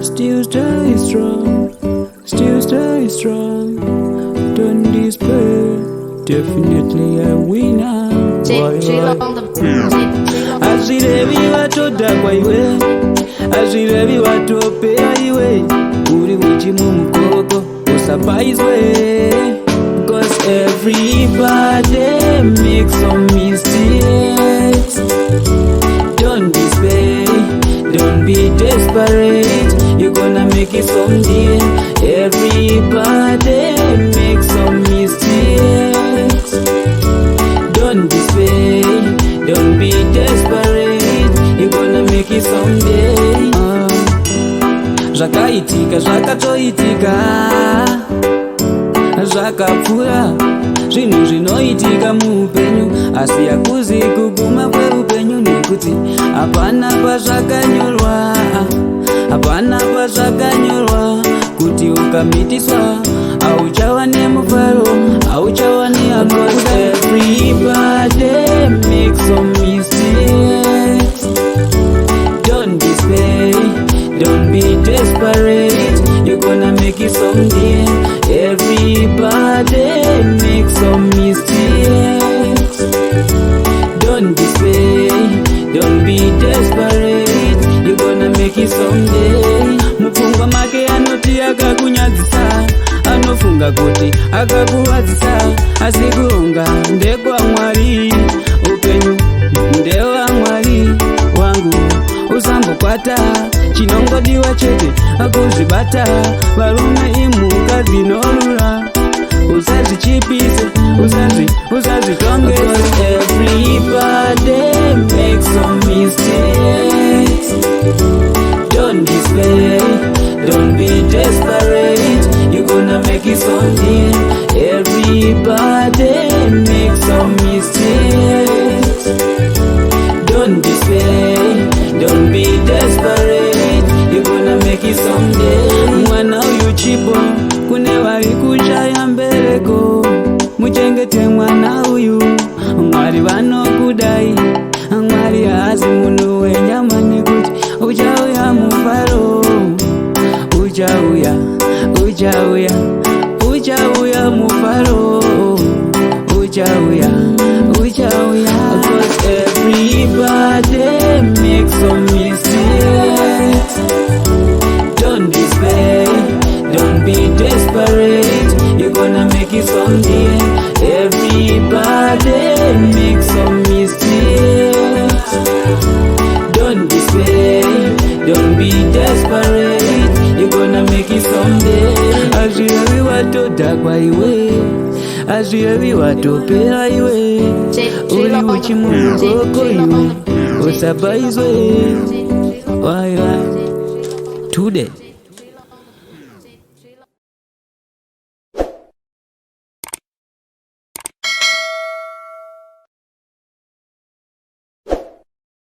Still stay strong, still stay strong. Don't despair, definitely a winner. Azirevi watoda kwa iwe, azirevi watopea iwe. Uri uchimu mkoko, usapaizwe. Cause everybody makes some mistakes. Don't despair, don't be desperate. You're gonna make it someday. Everybody makes some mistakes. Don't despair, don't be desperate. You're gonna make it someday. Zvakaitika, zvakatoitika, zvakapfuura zvinhu zvinoitika muupenyu, asi hakuzi kuguma kwehupenyu, nekuti hapana pazvakanyorwa, hapana pazvakanyorwa kuti ukamitiswa hauchawa nemufaro, hauchawa nehakosa. Everybody makes some mistakes. Don't despair, don't be desperate. You're gonna make it someday. Everybody makes some mistakes. Don't despair, don't be desperate. You're gonna make it someday. Mupfungwa make anoti akakunyadzisa, anofunga kuti akakuwadzisa, asi kuronga ndekwaMwari. Upenyu ndewaMwari wangu, usambokwata chinongodiwa chete akuzvibata. Varume imhuka dzinorura, usazvichipise, usazvitongese. Everybody makes some mistakes. Don't despair, don't be desperate. You're gonna make it someday. Everybody makes some mistakes. Don't despair, don't be desperate. You're gonna make it someday. Mwana uyu chipo, kune vari kushaya mbereko. Muchengete mwana uyu, Mwari vanokudai. Mwari haazi munhu wenyama, nekuti uchauya mufaro. Uchauya, uchauya, uchauya mufaro. Uchauya, uchauya. Cause everybody makes some mistakes. Don't despair, don't be desperate. You're gonna make it someday. Everybody makes some mistakes. Don't despair, don't be desperate. You're gonna make it someday. Azvirevi watoda kwa iwe, azvirevi watopera iwe. Uri uchimukoko iwe, usapaizwe. Why, Tuudeh.